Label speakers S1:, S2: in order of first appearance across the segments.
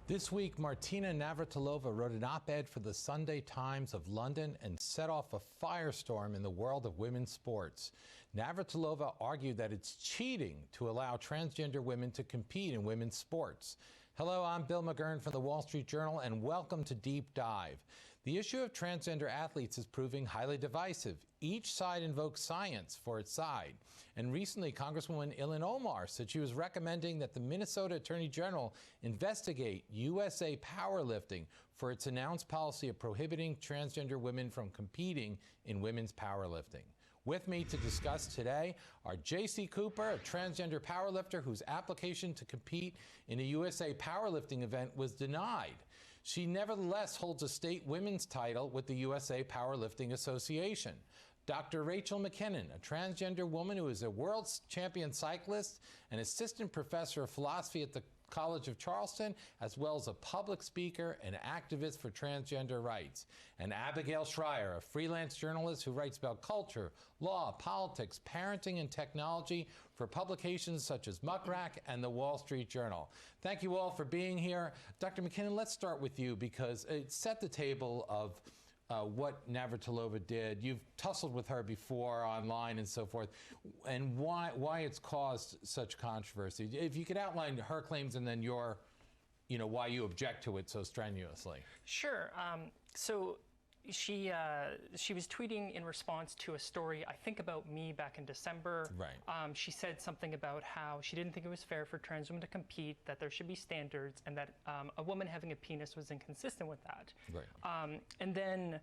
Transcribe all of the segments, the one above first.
S1: This week, Martina Navratilova wrote an op-ed for the Sunday Times of London and set off a firestorm in the world of women's sports. Navratilova argued that it's cheating to allow transgender women to compete in women's sports. Hello, I'm Bill McGurn from the Wall Street Journal, and welcome to Deep Dive. The issue of transgender athletes is proving highly divisive. Each side invokes science for its side. And recently, Congresswoman Ilhan Omar said she was recommending that the Minnesota Attorney General investigate USA Powerlifting for its announced policy of prohibiting transgender women from competing in women's powerlifting. With me to discuss today are Jaycee Cooper, a transgender powerlifter whose application to compete in a USA Powerlifting event was denied. She nevertheless holds a state women's title with the USA Powerlifting Association. Dr. Rachel McKinnon, a transgender woman who is a world champion cyclist, an assistant professor of philosophy at the College of Charleston, as well as a public speaker and activist for transgender rights. And Abigail Shrier, a freelance journalist who writes about culture, law, politics, parenting, and technology for publications such as Muck Rack and the Wall Street Journal. Thank you all for being here. Dr. McKinnon, let's start with you because it set the table of what Navratilova did. You've tussled with her before online and so forth, and why it's caused such controversy. If you could outline her claims and then your, why you object to it so strenuously.
S2: Sure. So she was tweeting in response to a story, I think, about me back in December.
S1: Right.
S2: She said something about how she didn't think it was fair for trans women to compete, that there should be standards, and that a woman having a penis was inconsistent with that.
S1: Right.
S2: And then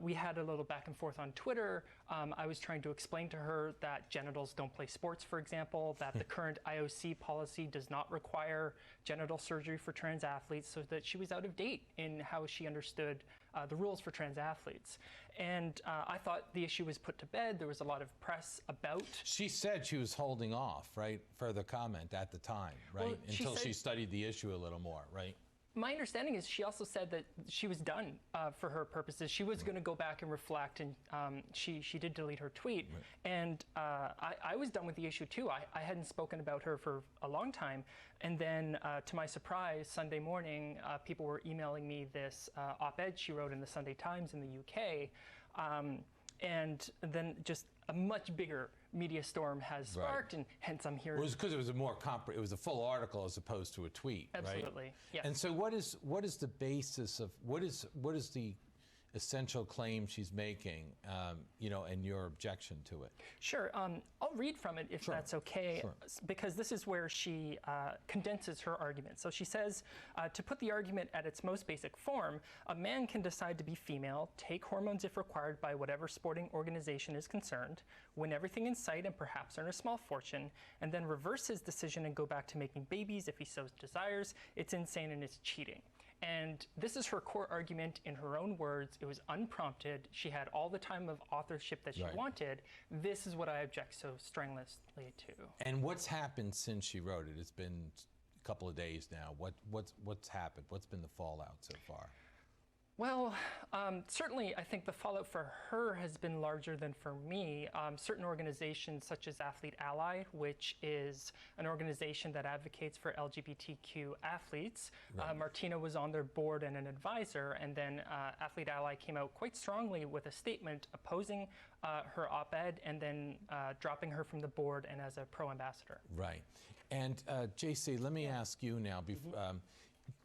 S2: we had a little back and forth on Twitter. I was trying to explain to her that genitals don't play sports, for example, that the current IOC policy does not require genital surgery for trans athletes, so that she was out of date in how she understood the rules for trans athletes. And I thought the issue was put to bed. There was a lot of press about.
S1: She said she was holding off, right, further comment at the time, right,
S2: well,
S1: until she studied the issue a little more, right?
S2: My understanding is she also said that she was done for her purposes. She was going to go back and reflect, and she did delete her tweet. Right. And I was done with the issue too. I hadn't spoken about her for a long time. And then to my surprise, Sunday morning, people were emailing me this op-ed she wrote in the Sunday Times in the UK. And then just a much bigger media storm has sparked, right. And hence I'm here.
S1: It was because it was a more it was a full article as opposed to a tweet,
S2: Absolutely,
S1: right?
S2: yes.
S1: And so what is the basis of what is the essential claim she's making, and your objection to it?
S2: Sure. I'll read from it if that's okay, because this is where she condenses her argument. So she says, to put the argument at its most basic form, a man can decide to be female, take hormones if required by whatever sporting organization is concerned, win everything in sight and perhaps earn a small fortune, and then reverse his decision and go back to making babies if he so desires. It's insane and it's cheating. And this is her core argument in her own words. It was unprompted. She had all the time of authorship that she wanted. This is what I object so strenuously to.
S1: And what's happened since she wrote it? It's been a couple of days now. What's happened? What's been the fallout so far?
S2: Well, certainly I think the fallout for her has been larger than for me. Certain organizations such as Athlete Ally, which is an organization that advocates for LGBTQ athletes, Martina was on their board and an advisor, and then Athlete Ally came out quite strongly with a statement opposing her op-ed and then dropping her from the board and as a pro-ambassador.
S1: Right. And Jaycee, let me ask you now,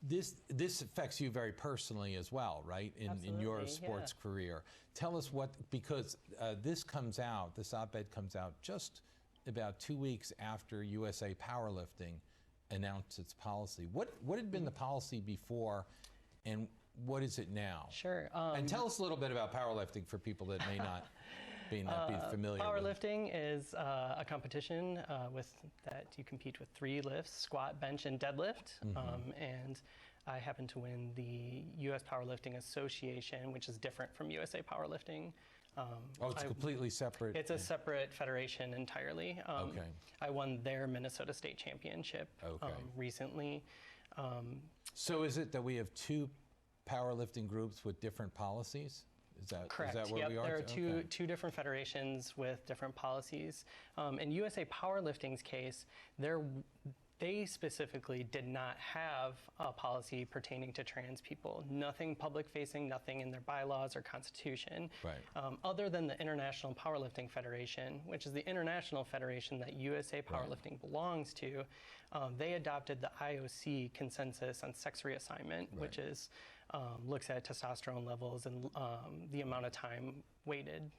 S1: this affects you very personally as well, right? In your sports career. Tell us because this op-ed comes out just about 2 weeks after USA Powerlifting announced its policy. What had been the policy before, and what is it now?
S3: Sure.
S1: And tell us a little bit about powerlifting for people that may not be familiar
S3: powerlifting
S1: with.
S3: is a competition that you compete with 3 lifts: squat, bench, and deadlift. And I happen to win the U.S. Powerlifting Association, which is different from USA Powerlifting.
S1: It's completely separate?
S3: It's a separate federation entirely.
S1: Okay.
S3: I won their Minnesota State Championship recently.
S1: So is it that we have 2 powerlifting groups with different policies? Is that
S3: correct?
S1: Is that where we are?
S3: There are two different federations with different policies. In USA Powerlifting's case, They specifically did not have a policy pertaining to trans people. Nothing public-facing, nothing in their bylaws or constitution, other than the International Powerlifting Federation, which is the international federation that USA Powerlifting belongs to. They adopted the IOC consensus on sex reassignment, which is looks at testosterone levels and the amount of time waited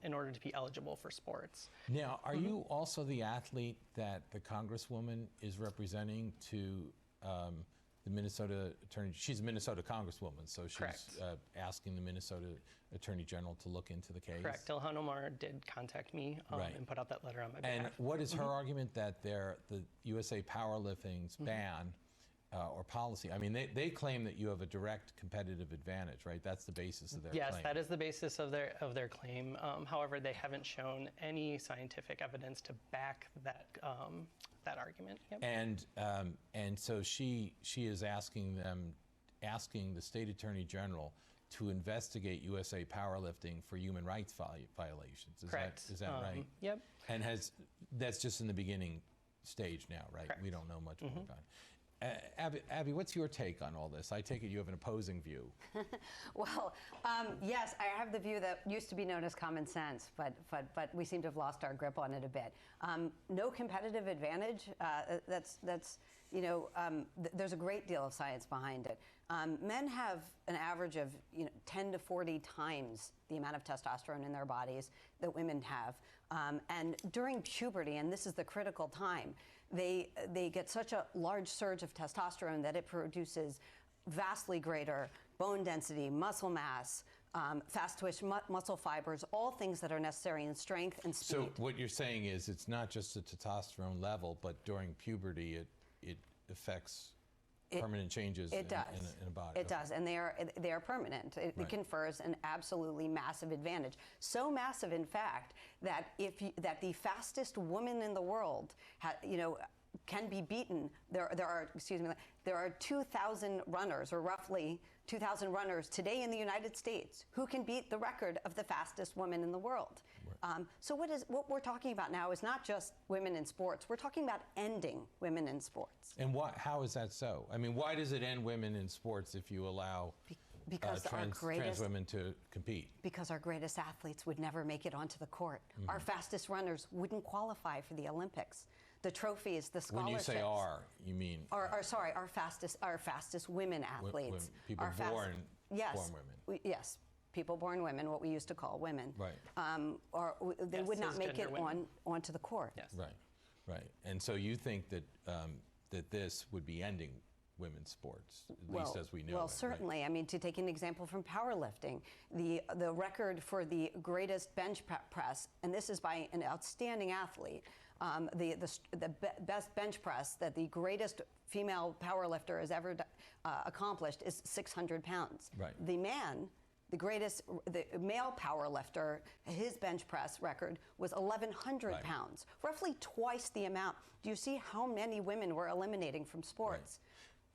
S3: in order to be eligible for sports.
S1: Now, are you also the athlete that the Congresswoman is representing to the Minnesota Attorney? She's a Minnesota Congresswoman, so she's asking the Minnesota Attorney General to look into the case?
S3: Correct. Ilhan Omar did contact me and put out that letter on my behalf.
S1: And what is her argument that the USA Powerlifting's ban or policy, I mean, they claim that you have a direct competitive advantage, right? That's the basis of their claim.
S3: Yes, that is the basis of their claim. However, they haven't shown any scientific evidence to back that that argument.
S1: And so she is asking the state attorney general to investigate USA Powerlifting for human rights violations.
S3: Correct.
S1: Is that right?
S3: Yep.
S1: And that's just in the beginning stage now, right?
S3: Correct.
S1: We don't know much more about it. Abby, what's your take on all this? I take it you have an opposing view.
S4: Well, yes, I have the view that used to be known as common sense, but we seem to have lost our grip on it a bit. No competitive advantage. There's a great deal of science behind it. Men have an average of 10 to 40 times the amount of testosterone in their bodies that women have, and during puberty, and this is the critical time, they get such a large surge of testosterone that it produces vastly greater bone density, muscle mass, fast twitch muscle fibers, all things that are necessary in strength and speed.
S1: So what you're saying is it's not just the testosterone level, but during puberty it affects permanent changes in a body.
S4: It does, and they are permanent. It confers an absolutely massive advantage. So massive, in fact, that the fastest woman in the world, can be beaten. There are 2,000 runners, or roughly 2,000 runners today in the United States who can beat the record of the fastest woman in the world. So what we're talking about now is not just women in sports. We're talking about ending women in sports.
S1: And how is that so? I mean, why does it end women in sports if you allow trans women to compete?
S4: Because our greatest athletes would never make it onto the court. Our fastest runners wouldn't qualify for the Olympics. The trophies, the scholarships.
S1: When you say you mean?
S4: Our fastest women athletes.
S1: People born women.
S4: Yes, people born women, what we used to call women.
S1: Right.
S4: They would not make it onto the court.
S3: Yes.
S1: Right. And so you think that that this would be ending women's sports, at least as we know it.
S4: Well, certainly. Right? I mean, to take an example from powerlifting, the record for the greatest bench press, and this is by an outstanding athlete, the best bench press that the greatest female powerlifter has ever accomplished is 600 pounds.
S1: Right.
S4: The male powerlifter, his bench press record was 1,100 pounds, roughly twice the amount. Do you see how many women we're eliminating from sports?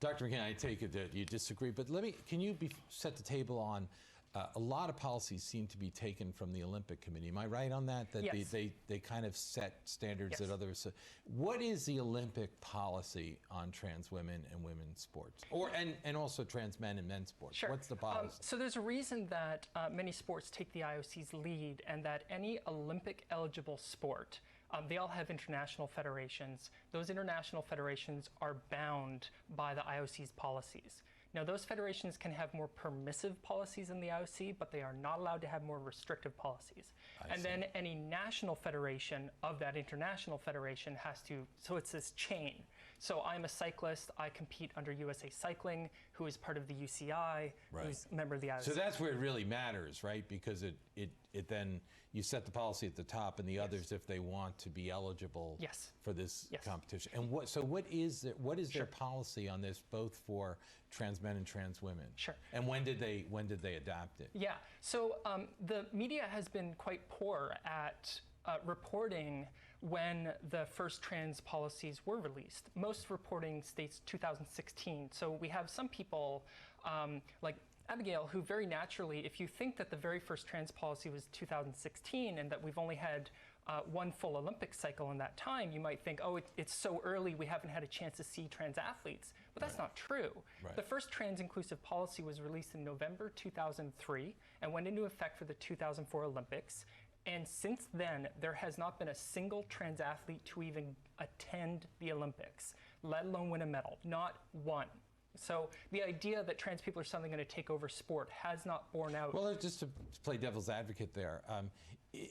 S1: Right. Dr. McKinnon, I take it that you disagree, but can you set the table on a lot of policies seem to be taken from the Olympic Committee. Am I right on that? That
S2: yes.
S1: they kind of set standards
S2: yes.
S1: that others. What is the Olympic policy on trans women and women's sports, and also trans men and men's sports?
S2: Sure.
S1: What's the policy?
S2: So there's a reason that many sports take the IOC's lead, and that any Olympic eligible sport, they all have international federations. Those international federations are bound by the IOC's policies. Now, those federations can have more permissive policies than the IOC, but they are not allowed to have more restrictive policies. Then any national federation of that international federation has to, so it's this chain. So I'm a cyclist, I compete under USA Cycling, who is part of the UCI, who's a member of the IOC.
S1: So that's where it really matters, right? Because it then, you set the policy at the top, and the
S2: yes.
S1: others, if they want to be eligible
S2: yes.
S1: for this
S2: yes.
S1: competition. And what is
S2: sure.
S1: their policy on this, both for trans men and trans women?
S2: Sure.
S1: And when did they adopt it?
S2: Yeah. So the media has been quite poor at reporting when the first trans policies were released. Most reporting states 2016. So we have some people like Abigail, who very naturally, if you think that the very first trans policy was 2016 and that we've only had one full Olympic cycle in that time, you might think, oh, it's so early, we haven't had a chance to see trans athletes. But that's not true.
S1: Right.
S2: The first trans-inclusive policy was released in November 2003 and went into effect for the 2004 Olympics. And since then, there has not been a single trans athlete to even attend the Olympics, let alone win a medal. Not one. So the idea that trans people are suddenly going to take over sport has not borne out.
S1: Well, just to play devil's advocate there,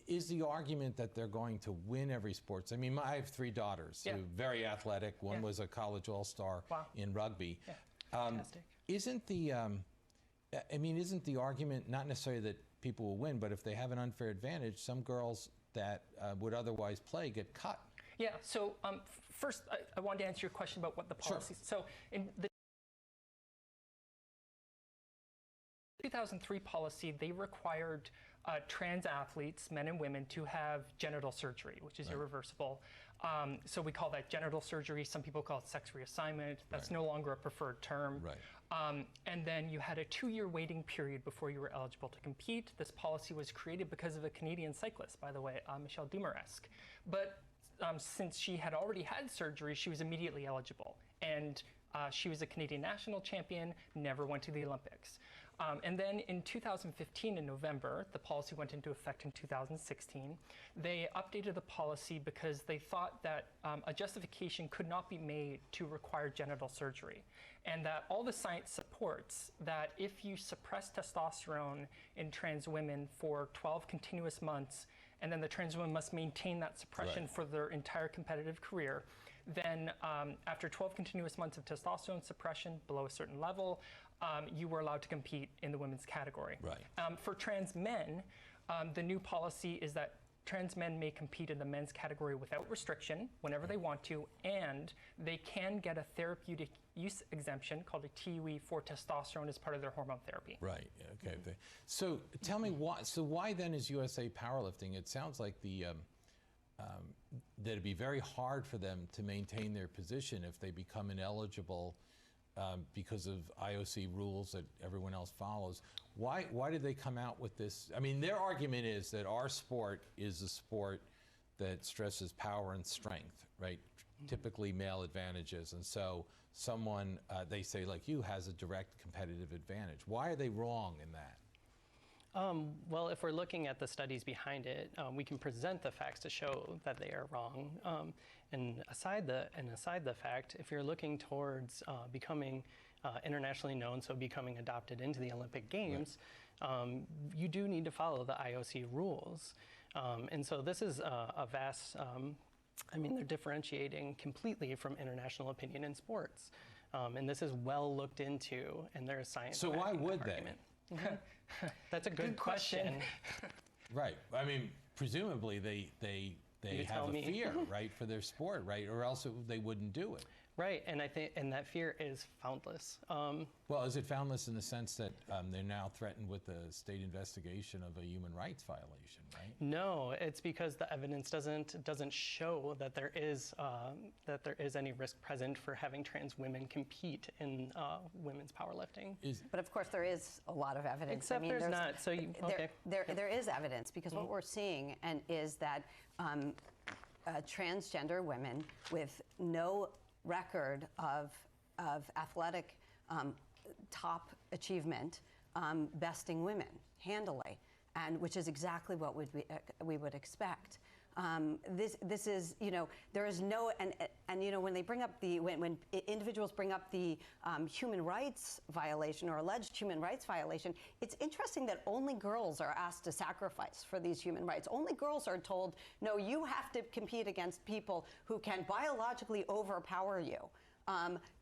S1: is the argument that they're going to win every sports? I mean, I have 3 daughters, who are very athletic. One was a college all-star in rugby.
S2: Yeah. Fantastic.
S1: Isn't the argument not necessarily that people will win, but if they have an unfair advantage, some girls that would otherwise play get cut?
S2: Yeah, so first I wanted to answer your question about what the policies.
S1: Sure.
S2: So in the 2003 policy, they required trans athletes, men and women, to have genital surgery, which is irreversible. So we call that genital surgery. Some people call it sex reassignment. That's no longer a preferred term.
S1: Right.
S2: And then you had a 2-year waiting period before you were eligible to compete. This policy was created because of a Canadian cyclist, by the way, Michelle Dumaresque. But since she had already had surgery, she was immediately eligible. And she was a Canadian national champion, never went to the Olympics. And then in 2015, in November, the policy went into effect in 2016. They updated the policy because they thought that a justification could not be made to require genital surgery, and that all the science supports that if you suppress testosterone in trans women for 12 continuous months, and then the trans woman must maintain that suppression for their entire competitive career, then after 12 continuous months of testosterone suppression below a certain level, you were allowed to compete in the women's category.
S1: Right.
S2: For trans men, the new policy is that trans men may compete in the men's category without restriction whenever they want to, and they can get a therapeutic use exemption called a TUE for testosterone as part of their hormone therapy.
S1: Right. Okay. So tell me why. So why then is USA powerlifting? It sounds like that it'd be very hard for them to maintain their position if they become ineligible because of IOC rules that everyone else follows. Why did they come out with this? I mean, their argument is that our sport is a sport that stresses power and strength, right? Typically male advantages. And so someone, they say like you, has a direct competitive advantage. Why are they wrong in that?
S3: Well, if we're looking at the studies behind it, we can present the facts to show that they are wrong. And aside the fact, if you're looking towards becoming internationally known, so becoming adopted into the Olympic Games, you do need to follow the IOC rules. And so this is a vast, I mean, they're differentiating completely from international opinion in sports. And this is well looked into, and there's science.
S1: So why would they?
S3: That's a good question.
S1: Right. I mean, presumably they have a fear, right, for their sport, right, or else they wouldn't do it.
S3: Right, and I think that fear is foundless.
S1: Well, is it foundless in the sense that they're now threatened with a state investigation of a human rights violation, right?
S3: No, it's because the evidence doesn't show that there is any risk present for having trans women compete in women's powerlifting.
S4: But of course, there is a lot of evidence.
S3: Except there's not. So
S4: there is evidence because what we're seeing is that transgender women with no record of athletic top achievement besting women handily, and which is exactly what we would expect. This is, there is no, and when they bring up when individuals bring up the human rights violation or alleged human rights violation, it's interesting that only girls are asked to sacrifice for these human rights. Only girls are told, no, you have to compete against people who can biologically overpower you.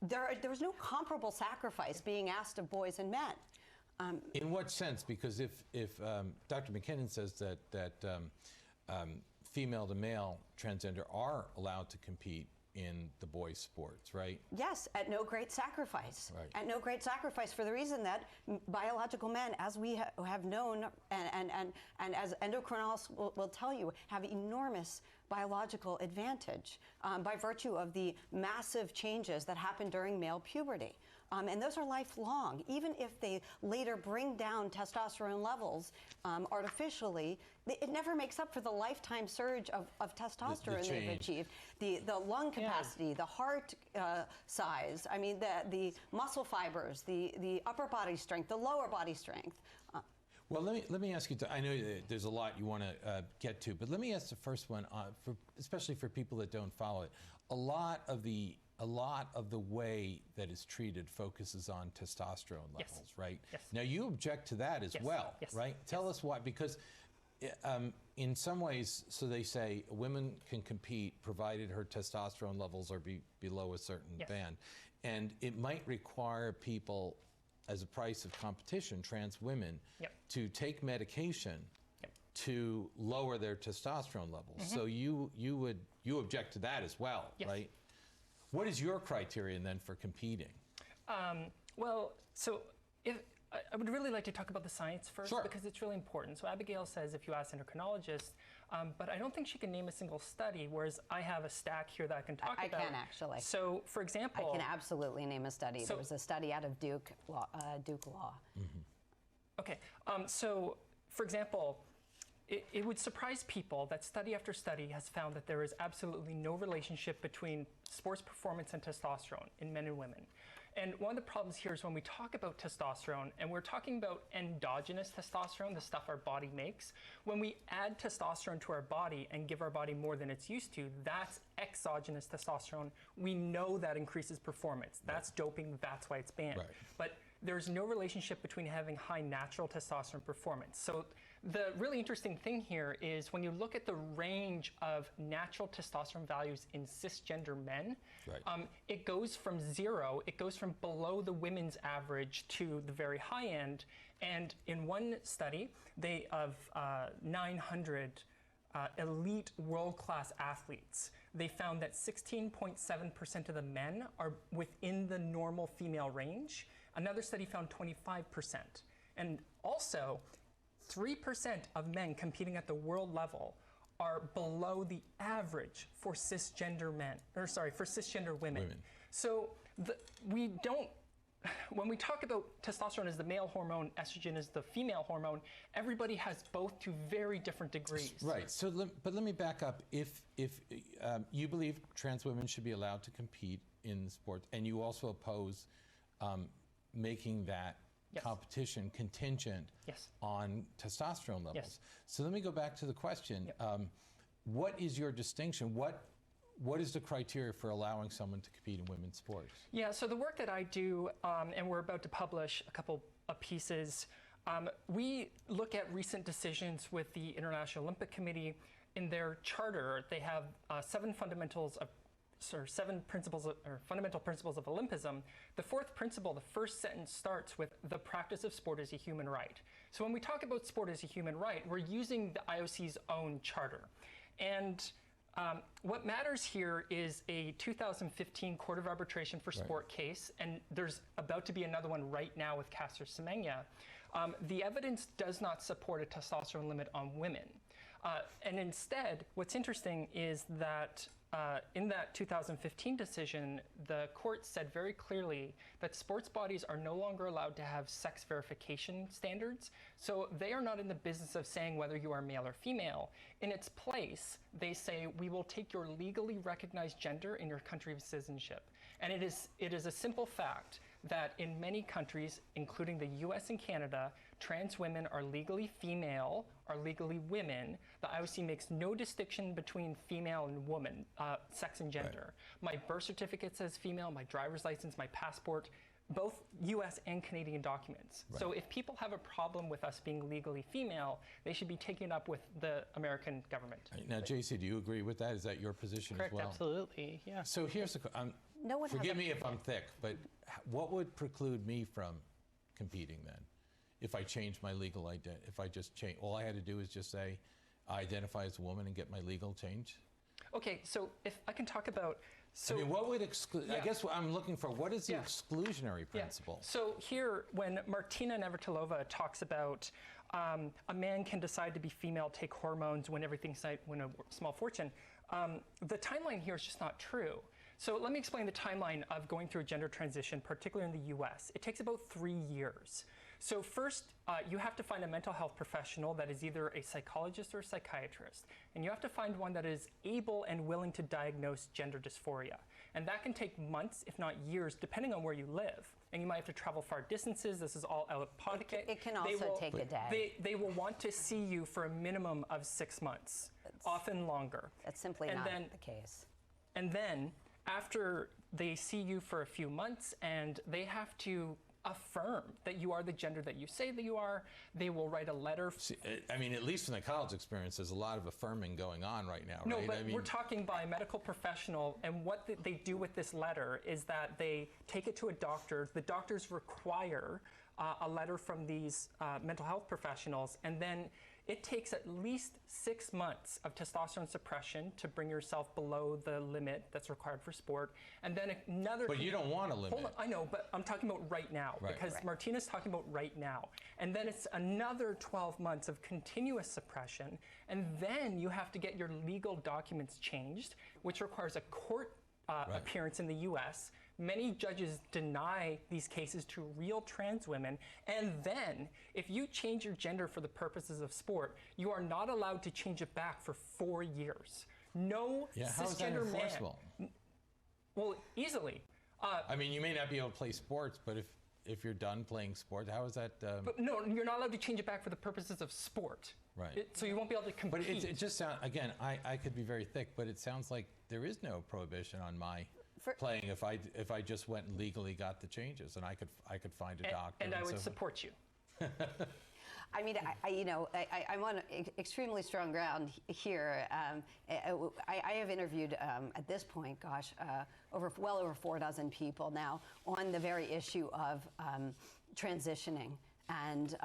S4: There's no comparable sacrifice being asked of boys and men.
S1: In what sense? Because if Dr. McKinnon says that female to male transgender are allowed to compete in the boys' sports, right?
S4: Yes, at no great sacrifice.
S1: Right.
S4: At no great sacrifice for the reason that biological men, as we have known, and as endocrinologists will tell you, have enormous biological advantage by virtue of the massive changes that happen during male puberty. and those are lifelong. Even if they later bring down testosterone levels artificially, it never makes up for the lifetime surge of testosterone they've achieved. The lung capacity, the heart size, I mean, the muscle fibers, the upper body strength, the lower body strength.
S1: Well, let me ask you. I know there's a lot you want to get to, but let me ask the first one, especially for people that don't follow it. A lot of the way that is treated focuses on testosterone levels, right?
S2: Yes.
S1: Now you object to that as well, right? Tell us why, because in some ways, so they say women can compete provided her testosterone levels are below a certain band, and it might require people, as a price of competition, trans women, to take medication to lower their testosterone levels. So you object to that as well, right? What is your criterion then for competing?
S2: Well, so I would really like to talk about the science first, because it's really important. So Abigail says if you ask endocrinologists, but I don't think she can name a single study, whereas I have a stack here that I can talk about.
S4: I can, actually.
S2: So, for example...
S4: I can absolutely name a study. There was a study out of Duke Law.
S2: Okay, so, for example, it would surprise people that study after study has found that there is absolutely no relationship between sports performance and testosterone in men and women. And one of the problems here is when we talk about testosterone, and we're talking about endogenous testosterone, the stuff our body makes, when we add testosterone to our body and give our body more than it's used to, that's exogenous testosterone. We know that increases performance. That's doping, that's why it's banned. But there's no relationship between having high natural testosterone performance. So the really interesting thing here is when you look at the range of natural testosterone values in cisgender men, it goes from 0, it goes from below the women's average to the very high end. And in one study, of 900 elite world-class athletes, they found that 16.7% of the men are within the normal female range. Another study found 25%. And also, 3% of men competing at the world level are below the average for cisgender women. So when we talk about testosterone as the male hormone, estrogen as the female hormone, everybody has both to very different degrees.
S1: Right. So, but let me back up. If you believe trans women should be allowed to compete in sports, and you also oppose making that competition contingent on testosterone levels. So let me go back to the question. What is your distinction? What is the criteria for allowing someone to compete in women's sports? Yeah,
S2: so the work that I do, and we're about to publish a couple of pieces, we look at recent decisions with the International Olympic Committee. In their charter, they have 7 fundamental principles of Olympism. The 4th principle, the first sentence starts with the practice of sport as a human right. So when we talk about sport as a human right, we're using the IOC's own charter. And what matters here is a 2015 Court of Arbitration for Sport case, and there's about to be another one right now with Caster Semenya. The evidence does not support a testosterone limit on women. And instead, what's interesting is that in that 2015 decision, the court said very clearly that sports bodies are no longer allowed to have sex verification standards. So they are not in the business of saying whether you are male or female. In its place, they say, we will take your legally recognized gender in your country of citizenship. And it is a simple fact that in many countries, including the US and Canada, trans women are legally female, are legally women. The IOC makes no distinction between female and woman, sex and gender. My birth certificate says female, my driver's license, my passport, both US and Canadian documents. So if people have a problem with us being legally female, they should be taking it up with the American government.
S1: Now, Jaycee, do you agree with that? Is that your position as well?
S3: Absolutely, yeah.
S1: So here's the forgive me if I'm thick, but what would preclude me from competing then? If I change my legal identity, if I just change, all I had to do is just say, I identify as a woman and get my legal change?
S2: Okay, so if I can talk about,
S1: I mean, what would exclude, I guess what I'm looking for, what is the exclusionary principle?
S2: So here, when Martina Navratilova talks about a man can decide to be female, take hormones, win everything, win a small fortune, the timeline here is just not true. So let me explain the timeline of going through a gender transition, particularly in the US. It takes about 3 years. So first, you have to find a mental health professional that is either a psychologist or a psychiatrist. And you have to find one that is able and willing to diagnose gender dysphoria. And that can take months, if not years, depending on where you live. And you might have to travel far distances. This is all out of pocket.
S4: It can also take a day.
S2: They will want to see you for a minimum of 6 months, often longer.
S4: That's simply not the case.
S2: And then, after they see you for a few months and they have to affirm that you are the gender that you say that you are, they will write a letter.
S1: See, I mean, at least in the college experience, there's a lot of affirming going on right now,
S2: no,
S1: right?
S2: but
S1: I mean,
S2: we're talking by a medical professional, and what they do with this letter is that they take it to a doctor. The doctors require a letter from these mental health professionals, and then it takes at least 6 months of testosterone suppression to bring yourself below the limit that's required for sport, and then another.
S1: But you don't want a limit.
S2: Hold on, I know, but I'm talking about right now, because Martina's talking about right now. And then it's another 12 months of continuous suppression, and then you have to get your legal documents changed, which requires a court appearance in the US. Many judges deny these cases to real trans women, and then if you change your gender for the purposes of sport, you are not allowed to change it back for 4 years. No cisgender man. Well, easily.
S1: I mean, you may not be able to play sports, but if you're done playing sports, how is that?
S2: But no, you're not allowed to change it back for the purposes of sport.
S1: Right.
S2: So you won't be able to compete.
S1: But it just sounds, again, I could be very thick, but it sounds like there is no prohibition on my playing if I just went and legally got the changes, and I could find a doctor.
S2: And I would support you.
S4: I mean, I'm on extremely strong ground here. I have interviewed at this point, gosh, well over 4 dozen people now on the very issue of transitioning and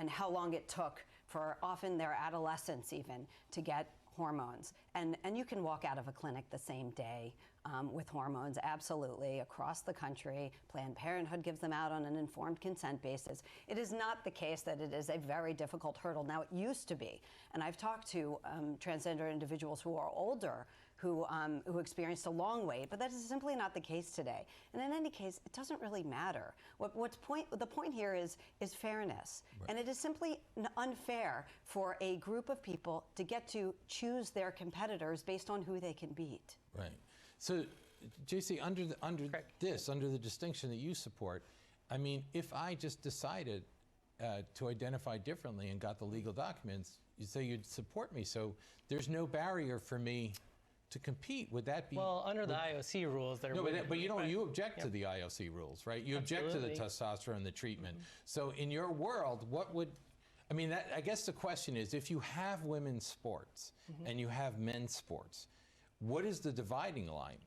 S4: how long it took for often their adolescents even to get hormones. And you can walk out of a clinic the same day with hormones, absolutely, across the country. Planned Parenthood gives them out on an informed consent basis. It is not the case that it is a very difficult hurdle. Now, it used to be, and I've talked to transgender individuals who are older who experienced a long wait, but that is simply not the case today. And in any case, it doesn't really matter. The point here is fairness. Right. And it is simply unfair for a group of people to get to choose their competitors based on who they can beat.
S1: Right. So, Jaycee, under the distinction that you support, I mean, if I just decided to identify differently and got the legal documents, you say you'd support me. So there's no barrier for me to compete. Would that be?
S3: Well, under the IOC rules, there
S1: no,
S3: would
S1: but you don't. You object to the IOC rules, right? You object to the testosterone, the treatment. So in your world, what would? I mean, I guess the question is, if you have women's sports and you have men's sports, what is the dividing line?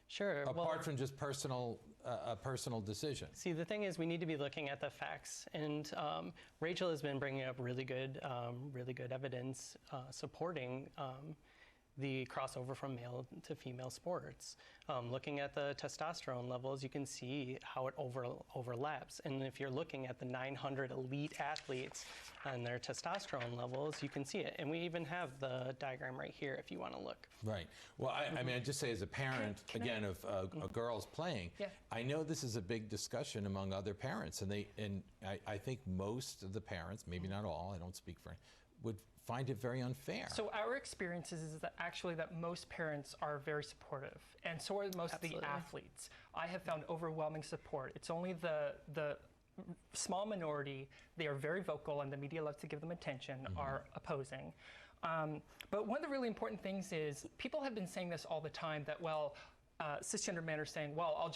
S3: Sure.
S1: Apart from just a personal decision.
S3: See, the thing is, we need to be looking at the facts, and Rachel has been bringing up really good evidence supporting the crossover from male to female sports. Looking at the testosterone levels, you can see how it overlaps. And if you're looking at the 900 elite athletes and their testosterone levels, you can see it. And we even have the diagram right here if you want to look.
S1: Right. Well, I mean, I just say as a parent, of girls playing, I know this is a big discussion among other parents. And I think most of the parents, maybe not all, I don't speak for, would find it very unfair.
S2: So our experience is that actually that most parents are very supportive, and so are most of the athletes. I have found overwhelming support. It's only the small minority, they are very vocal and the media loves to give them attention, are opposing. But one of the really important things is people have been saying this all the time that, well, cisgender men are saying, well,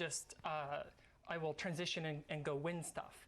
S2: I will transition and go win stuff.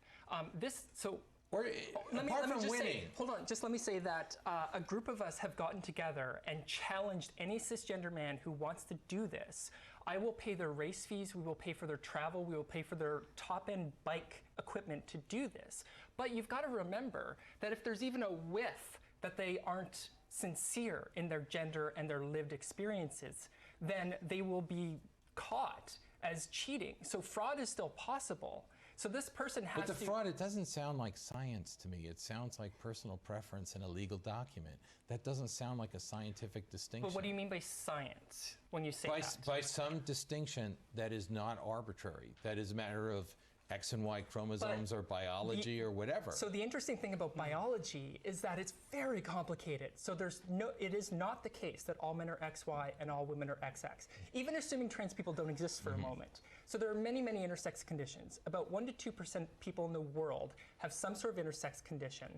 S1: Apart from winning.
S2: Hold on, just let me say that a group of us have gotten together and challenged any cisgender man who wants to do this. I will pay their race fees, we will pay for their travel, we will pay for their top-end bike equipment to do this. But you've got to remember that if there's even a whiff that they aren't sincere in their gender and their lived experiences, then they will be caught as cheating. So fraud is still possible. So this person has
S1: But the fraud, it doesn't sound like science to me. It sounds like personal preference in a legal document. That doesn't sound like a scientific distinction.
S2: But what do you mean by science when you say that?
S1: By some distinction that is not arbitrary, that is a matter of X and Y chromosomes or biology or whatever.
S2: So the interesting thing about biology is that it's very complicated. So it is not the case that all men are XY and all women are XX, even assuming trans people don't exist for a moment. So there are many, many intersex conditions. About 1% to 2% people in the world have some sort of intersex condition.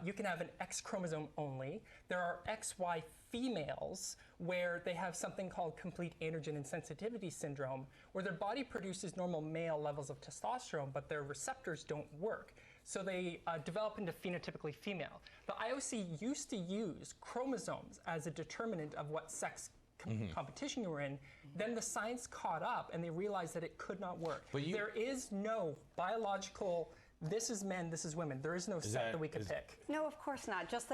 S2: You can have an X chromosome only. There are XY females where they have something called complete androgen insensitivity syndrome, where their body produces normal male levels of testosterone, but their receptors don't work. So they develop into phenotypically female. The IOC used to use chromosomes as a determinant of what sex competition you were in. Then the science caught up and they realized that it could not work. There is no biological, this is men, this is women. There is no set that we could pick.
S4: No, of course not. Just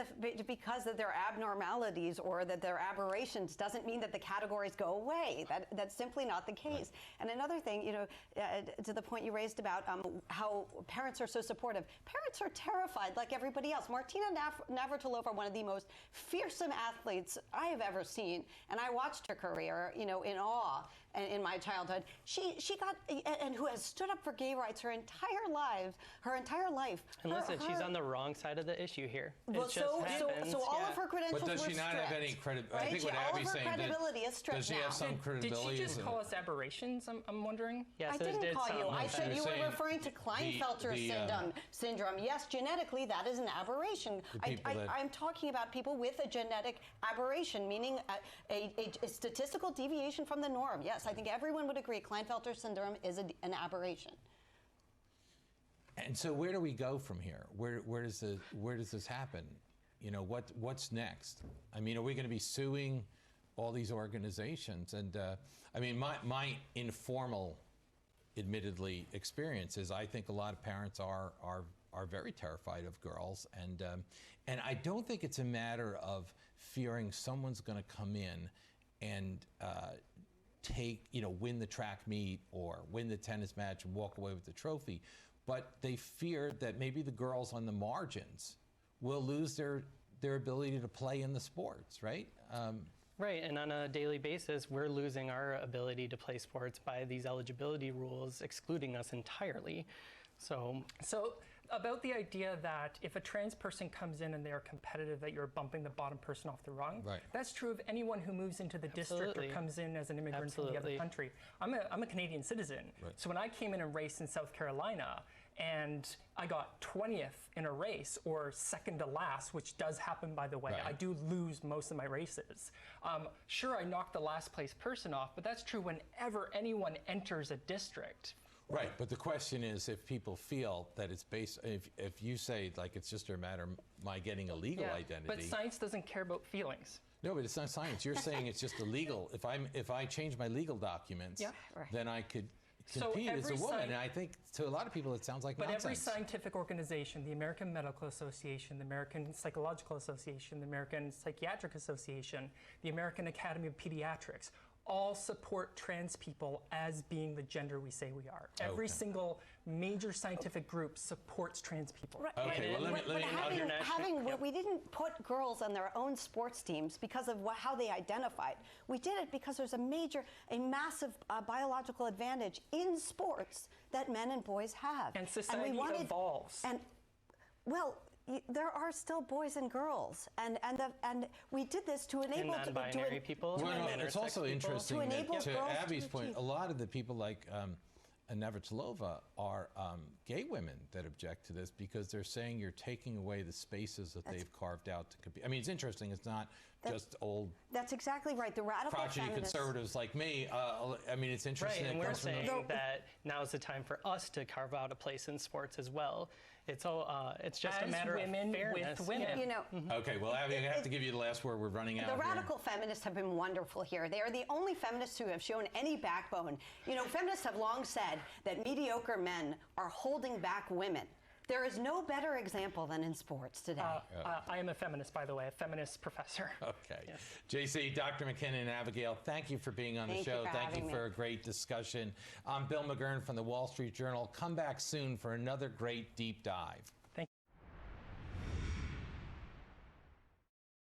S4: because that they're abnormalities or that they're aberrations doesn't mean that the categories go away. That's simply not the case. Right. And another thing, to the point you raised about how parents are so supportive. Parents are terrified like everybody else. Martina Navratilova, one of the most fearsome athletes I have ever seen, and I watched her career, in awe. And in my childhood, she got, and who has stood up for gay rights her entire life.
S3: And listen, she's on the wrong side of the issue here.
S4: Well, so all of her credentials were
S1: But does she not have any credibility?
S4: Right?
S1: I think what Abby's saying,
S4: credibility is stripped
S1: does she have some credibility?
S2: Did she just call us aberrations? I'm wondering.
S3: Yes,
S4: I didn't call you. I said you
S1: saying
S4: were referring to Klinefelter syndrome. Yes, genetically that is an aberration. I'm talking about people with a genetic aberration, meaning a statistical deviation from the norm. Yes, I think everyone would agree Klinefelter syndrome is an aberration.
S1: And so where do we go from here? Where does this happen? What's next? I mean, are we going to be suing all these organizations? And I mean, my informal, admittedly, experience is I think a lot of parents are very terrified of girls, and I don't think it's a matter of fearing someone's going to come in and win the track meet or win the tennis match and walk away with the trophy. But they fear that maybe the girls on the margins will lose their ability to play in the sports, right?
S3: Right, and on a daily basis, we're losing our ability to play sports by these eligibility rules excluding us entirely. So about the idea that if a trans person comes in and they are competitive, that you're bumping the bottom person off the rung.
S1: Right.
S3: That's true of anyone who moves into the district or comes in as an immigrant from the other country. I'm a Canadian citizen, so when I came in and raced in South Carolina, and I got 20th in a race, or second to last, which does happen, by the way. I do lose most of my races. Sure, I knocked the last place person off, but that's true whenever anyone enters a district.
S1: Right, but the question is if people feel that it's based, if you say like it's just a matter of my getting a legal identity.
S2: But science doesn't care about feelings.
S1: No, but it's not science. You're saying it's just illegal. If I change my legal documents, then I could compete as a woman. And I think to a lot of people it sounds like nonsense.
S2: But every scientific organization, the American Medical Association, the American Psychological Association, the American Psychiatric Association, the American Academy of Pediatrics, all support trans people as being the gender we say we are. Every single major scientific group supports trans people.
S4: Right.
S1: Okay, well,
S4: we didn't put girls on their own sports teams because of how they identified. We did it because there's a massive biological advantage in sports that men and boys have.
S2: And society evolves.
S4: There are still boys and girls, and we did this to enable
S3: non-binary people.
S1: It's also interesting that, to Abby's point, a lot of the people like Navratilova are gay women that object to this because they're saying you're taking away the spaces that they've carved out to compete. I mean, it's interesting. It's not just old.
S4: That's exactly right. The radical
S1: crotchety conservatives like me. I mean, it's interesting.
S3: Right, and we're saying that now is the time for us to carve out a place in sports as well. It's just a matter of fairness.
S2: With women.
S1: Okay, well, Abby, I have to give you the last word. We're running out.
S4: The radical feminists have been wonderful here. They are the only feminists who have shown any backbone. Feminists have long said that mediocre men are holding back women. There is no better example than in sports today.
S2: I am a feminist, by the way, a feminist professor.
S1: Okay.
S2: Yes.
S1: Jaycee, Dr. McKinnon, and Abigail, thank you for being on the show. Thank you for a great discussion. I'm Bill McGurn from the Wall Street Journal. Come back soon for another great deep dive.